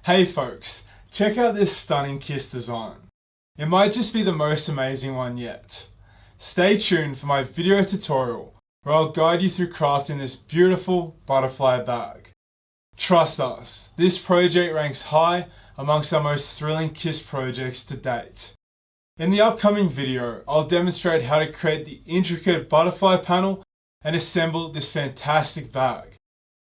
Hey folks, check out this stunning kiss design. It might just be the most amazing one yet. Stay tuned for my video tutorial where I'll guide you through crafting this beautiful butterfly bag. Trust us, this project ranks high amongst our most thrilling kiss projects to date. In the upcoming video, I'll demonstrate how to create the intricate butterfly panel and assemble this fantastic bag.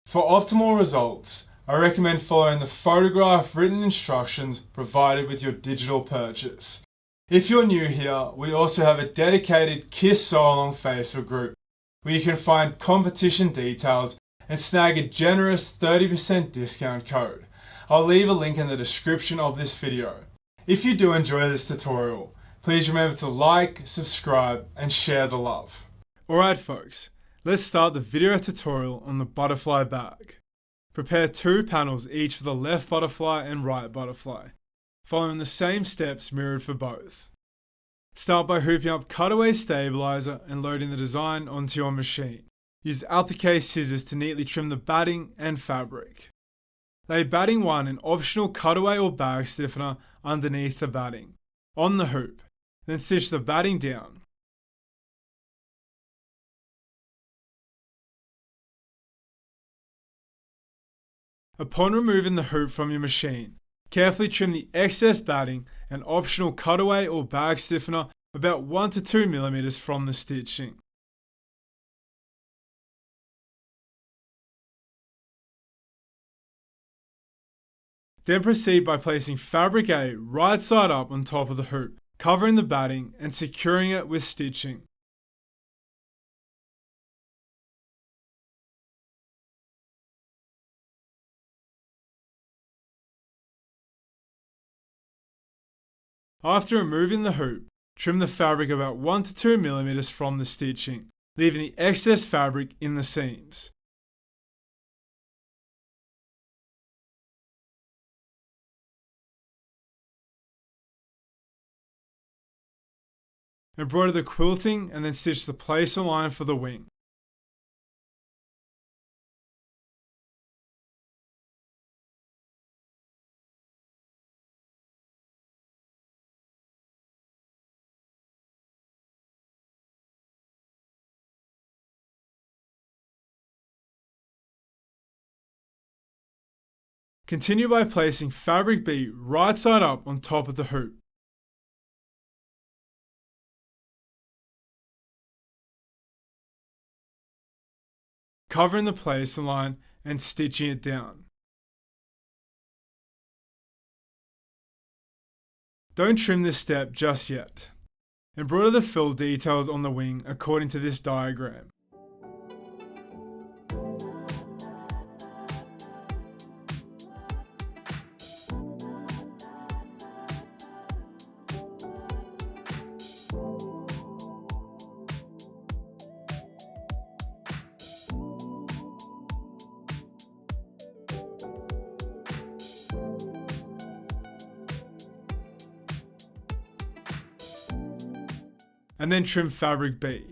For optimal results, I recommend following the photograph written instructions provided with your digital purchase. If you're new here, we also have a dedicated Kiss Sew Along Facebook group where you can find competition details and snag a generous 30% discount code. I'll leave a link in the description of this video. If you do enjoy this tutorial, please remember to like, subscribe, and share the love. Alright folks, let's start the video tutorial on the butterfly bag. Prepare 2 panels each for the left butterfly and right butterfly, following the same steps mirrored for both. Start by hooping up cutaway stabilizer and loading the design onto your machine. Use applique scissors to neatly trim the batting and fabric. Lay batting 1 and optional cutaway or bag stiffener underneath the batting, on the hoop, then stitch the batting down. Upon removing the hoop from your machine, carefully trim the excess batting and optional cutaway or bag stiffener about 1 to 2 mm from the stitching. Then proceed by placing fabric A right side up on top of the hoop, covering the batting and securing it with stitching. After removing the hoop, trim the fabric about 1 to 2 mm from the stitching, leaving the excess fabric in the seams. Embroider the quilting and then stitch the placer line for the wing. Continue by placing fabric B right side up on top of the hoop. Covering the placer line and stitching it down. Don't trim this step just yet. Embroider the fill details on the wing according to this diagram. And then trim fabric B.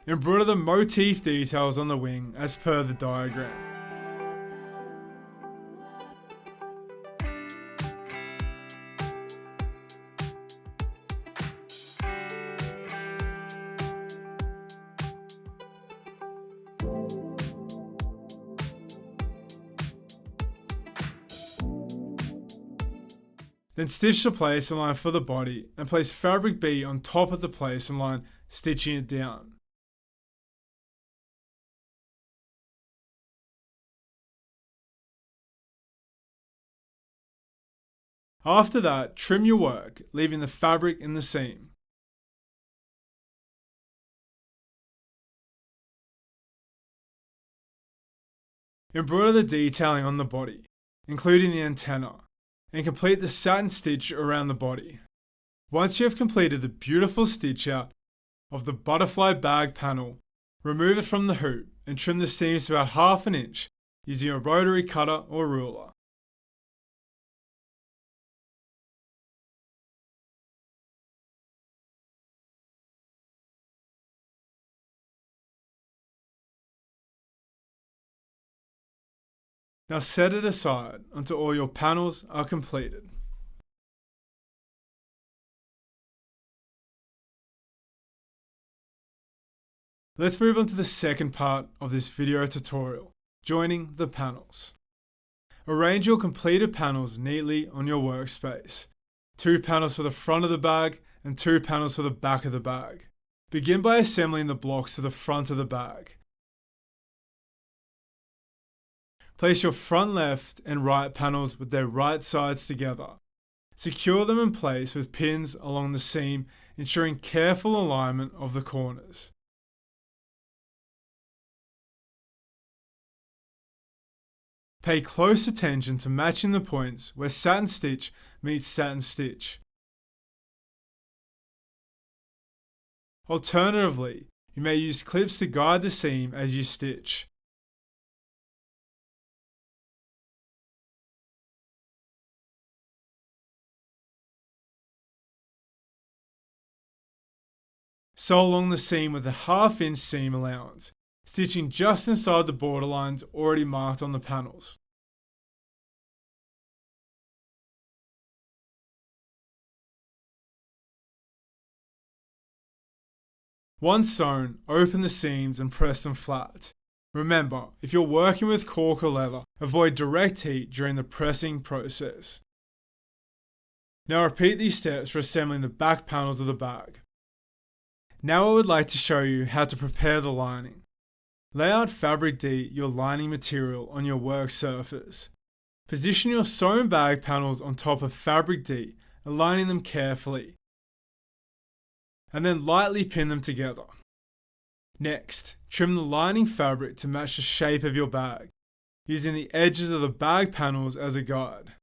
Embroider the motif details on the wing as per the diagram. Then stitch the placer line for the body and place fabric B on top of the placer line, stitching it down. After that, trim your work, leaving the fabric in the seam. Embroider the detailing on the body, including the antenna, and complete the satin stitch around the body. Once you have completed the beautiful stitch out, of the butterfly bag panel, remove it from the hoop and trim the seams to about 1/2 inch using a rotary cutter or ruler. Now set it aside until all your panels are completed. Let's move on to the second part of this video tutorial, joining the panels. Arrange your completed panels neatly on your workspace. 2 panels for the front of the bag and 2 panels for the back of the bag. Begin by assembling the blocks to the front of the bag. Place your front left and right panels with their right sides together. Secure them in place with pins along the seam, ensuring careful alignment of the corners. Pay close attention to matching the points where satin stitch meets satin stitch. Alternatively, you may use clips to guide the seam as you stitch. Sew along the seam with a 1/2 inch seam allowance, stitching just inside the borderlines already marked on the panels. Once sewn, open the seams and press them flat. Remember, if you're working with cork or leather, avoid direct heat during the pressing process. Now repeat these steps for assembling the back panels of the bag. Now I would like to show you how to prepare the lining. Lay out fabric D, your lining material, on your work surface. Position your sewn bag panels on top of fabric D, aligning them carefully, and then lightly pin them together. Next, trim the lining fabric to match the shape of your bag, using the edges of the bag panels as a guide.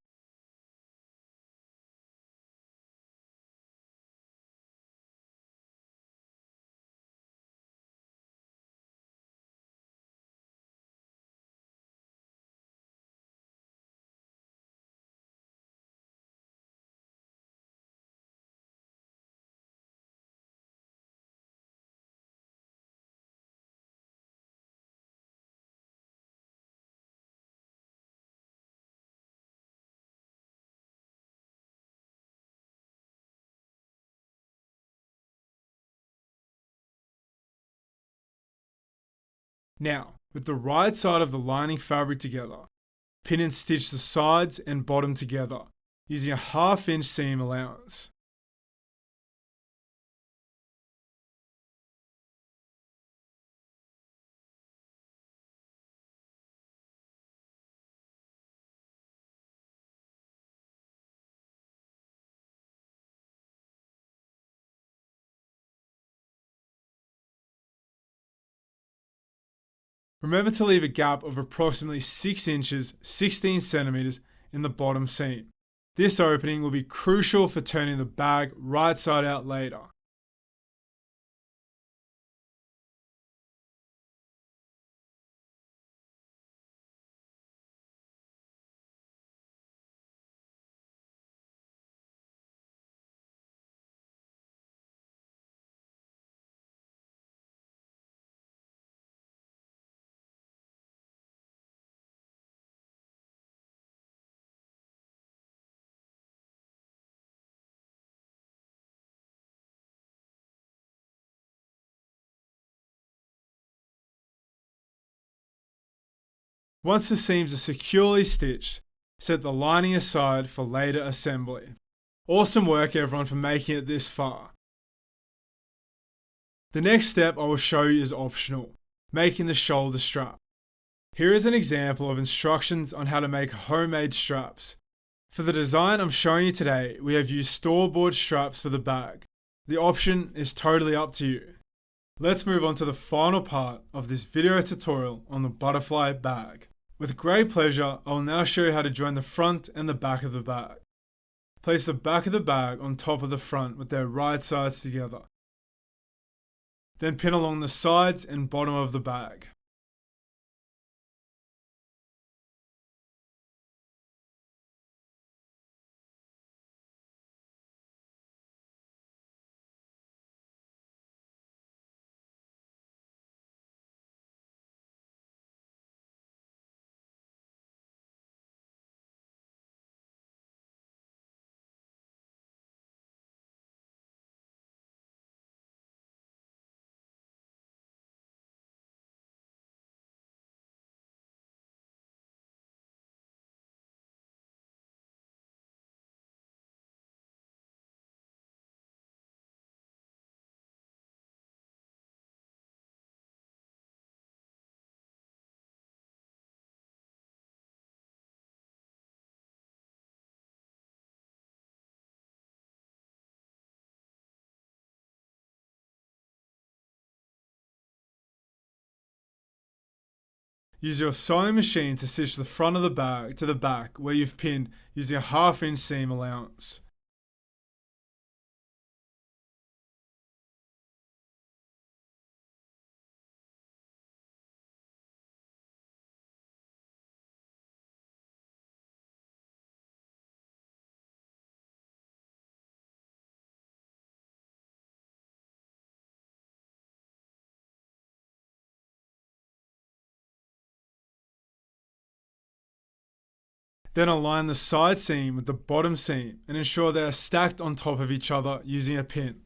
Now, with the right side of the lining fabric together, pin and stitch the sides and bottom together, using a 1/2 inch seam allowance. Remember to leave a gap of approximately 6 inches, 16 centimeters in the bottom seam. This opening will be crucial for turning the bag right side out later. Once the seams are securely stitched, set the lining aside for later assembly. Awesome work everyone for making it this far. The next step I will show you is optional, making the shoulder strap. Here is an example of instructions on how to make homemade straps. For the design I'm showing you today, we have used store-bought straps for the bag. The option is totally up to you. Let's move on to the final part of this video tutorial on the butterfly bag. With great pleasure, I will now show you how to join the front and the back of the bag. Place the back of the bag on top of the front with their right sides together. Then pin along the sides and bottom of the bag. Use your sewing machine to stitch the front of the bag to the back where you've pinned using a 1/2 inch seam allowance. Then align the side seam with the bottom seam and ensure they are stacked on top of each other using a pin.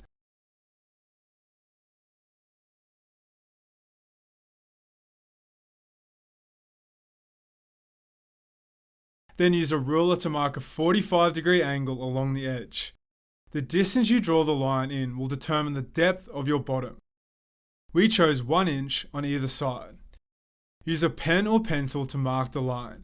Then use a ruler to mark a 45-degree angle along the edge. The distance you draw the line in will determine the depth of your bottom. We chose 1 inch on either side. Use a pen or pencil to mark the line.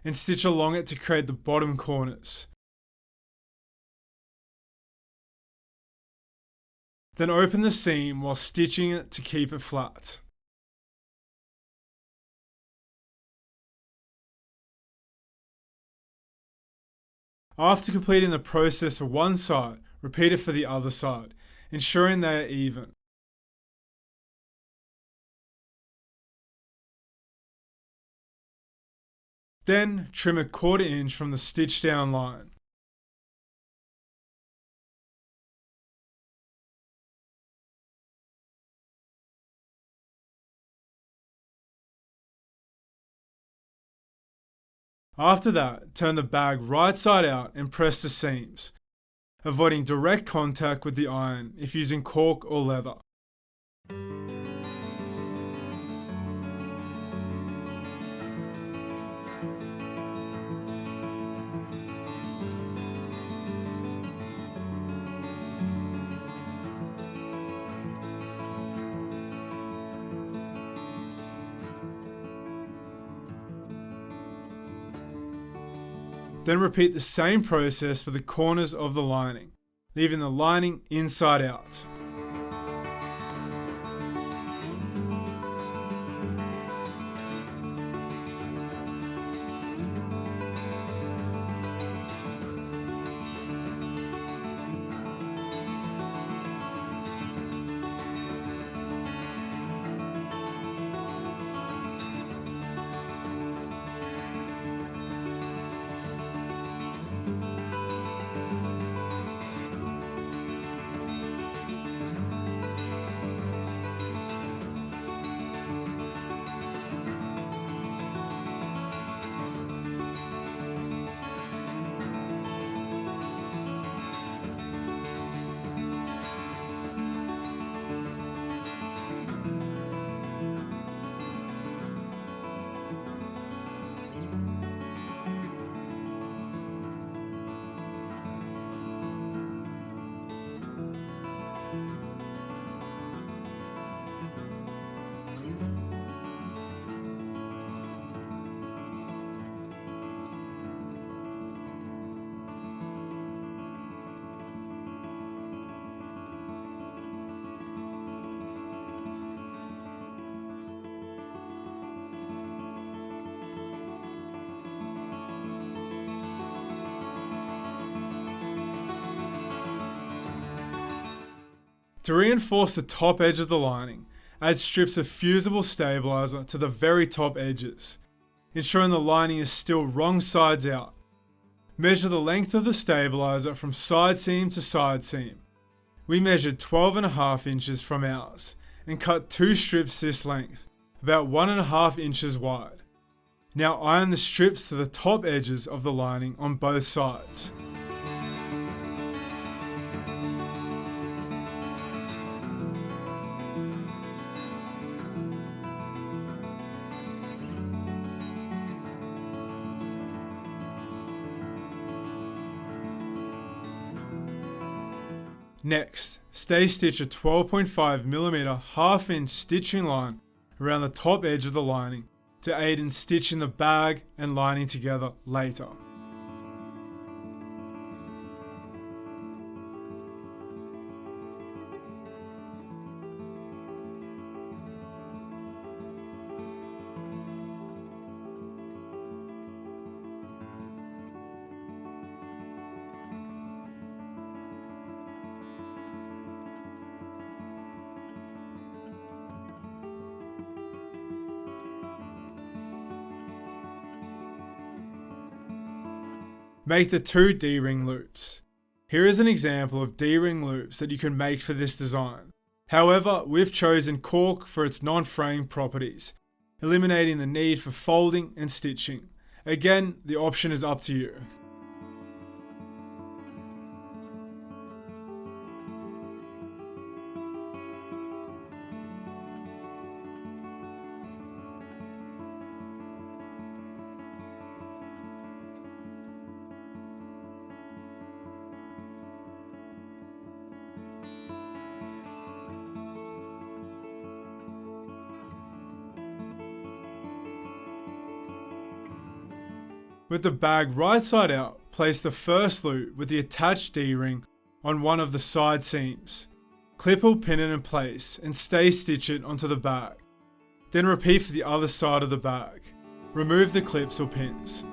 And stitch along it to create the bottom corners. Then open the seam while stitching it to keep it flat. After completing the process for one side, repeat it for the other side, ensuring they are even. Then trim a 1/4 inch from the stitch down line. After that, turn the bag right side out and press the seams, avoiding direct contact with the iron if using cork or leather. Then repeat the same process for the corners of the lining, leaving the lining inside out. To reinforce the top edge of the lining, add strips of fusible stabilizer to the very top edges, ensuring the lining is still wrong sides out. Measure the length of the stabilizer from side seam to side seam. We measured 12.5 inches from ours and cut 2 strips this length, about 1.5 inches wide. Now iron the strips to the top edges of the lining on both sides. Next, stay stitch a 12.5mm half-inch stitching line around the top edge of the lining to aid in stitching the bag and lining together later. Make the 2 D-ring loops. Here is an example of D-ring loops that you can make for this design. However, we've chosen cork for its non-fraying properties, eliminating the need for folding and stitching. Again, the option is up to you. With the bag right side out, place the first loop with the attached D-ring on one of the side seams. Clip or pin it in place and stay stitch it onto the bag. Then repeat for the other side of the bag. Remove the clips or pins.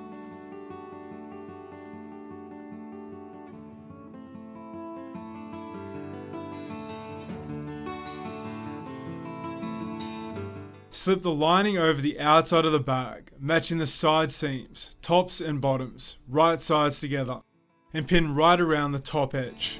Slip the lining over the outside of the bag, matching the side seams, tops and bottoms, right sides together, and pin right around the top edge.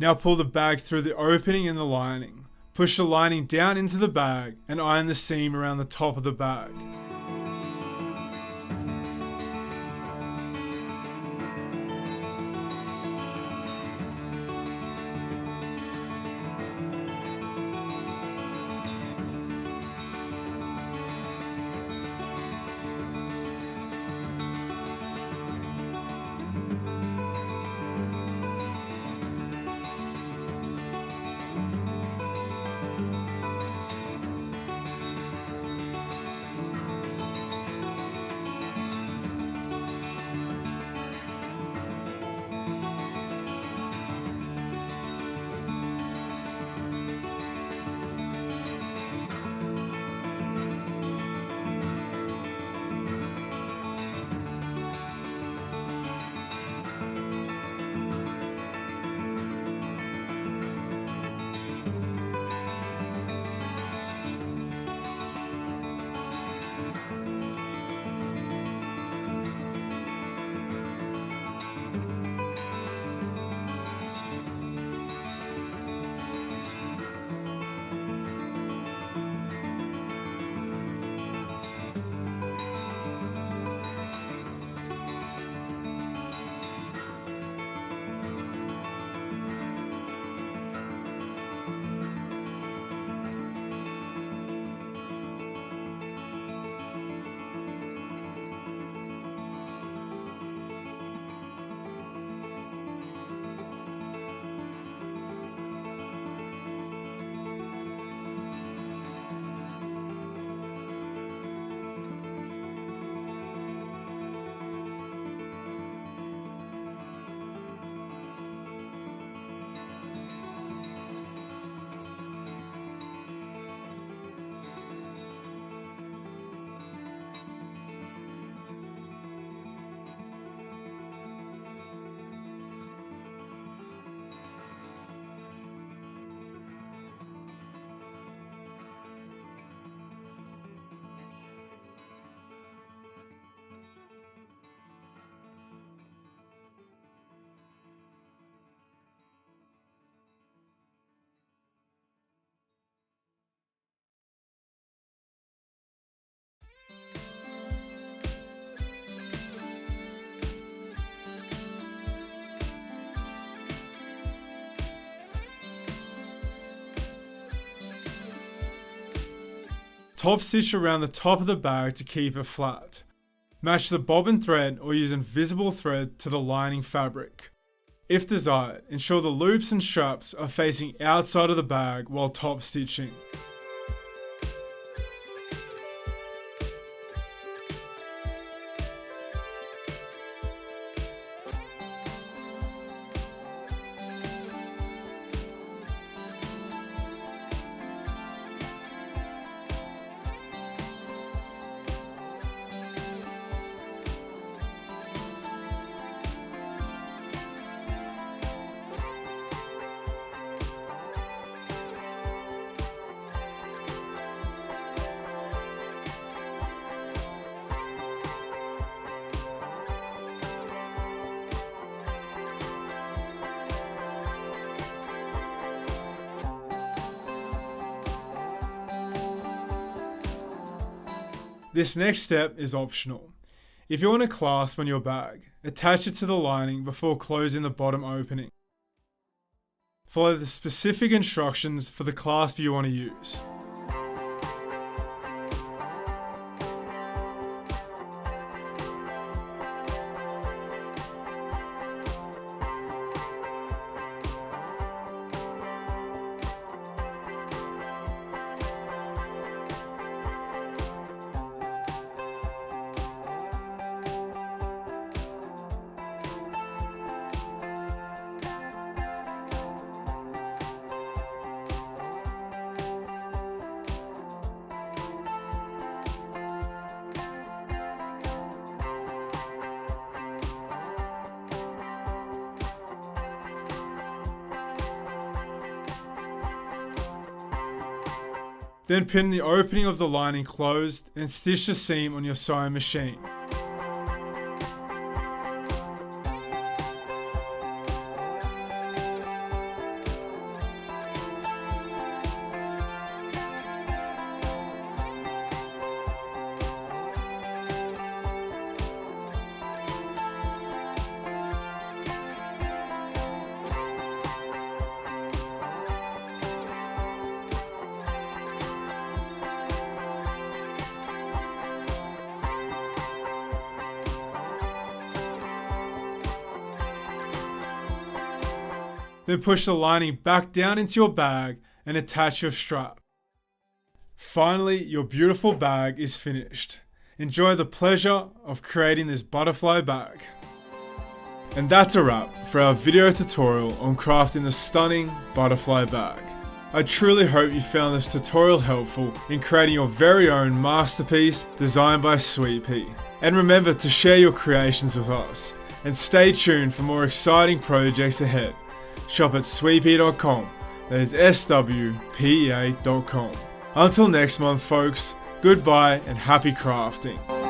Now pull the bag through the opening in the lining. Push the lining down into the bag and iron the seam around the top of the bag. Top stitch around the top of the bag to keep it flat. Match the bobbin thread or use invisible thread to the lining fabric. If desired, ensure the loops and straps are facing outside of the bag while top stitching. This next step is optional. If you want a clasp on your bag, attach it to the lining before closing the bottom opening. Follow the specific instructions for the clasp you want to use. Then pin the opening of the lining closed and stitch the seam on your sewing machine. Then push the lining back down into your bag and attach your strap. Finally, your beautiful bag is finished. Enjoy the pleasure of creating this butterfly bag. And that's a wrap for our video tutorial on crafting the stunning butterfly bag. I truly hope you found this tutorial helpful in creating your very own masterpiece designed by Sweet Pea. And remember to share your creations with us. And stay tuned for more exciting projects ahead. Shop at sweetpea.com, that is SWPEA.com. Until next month folks, goodbye and happy crafting.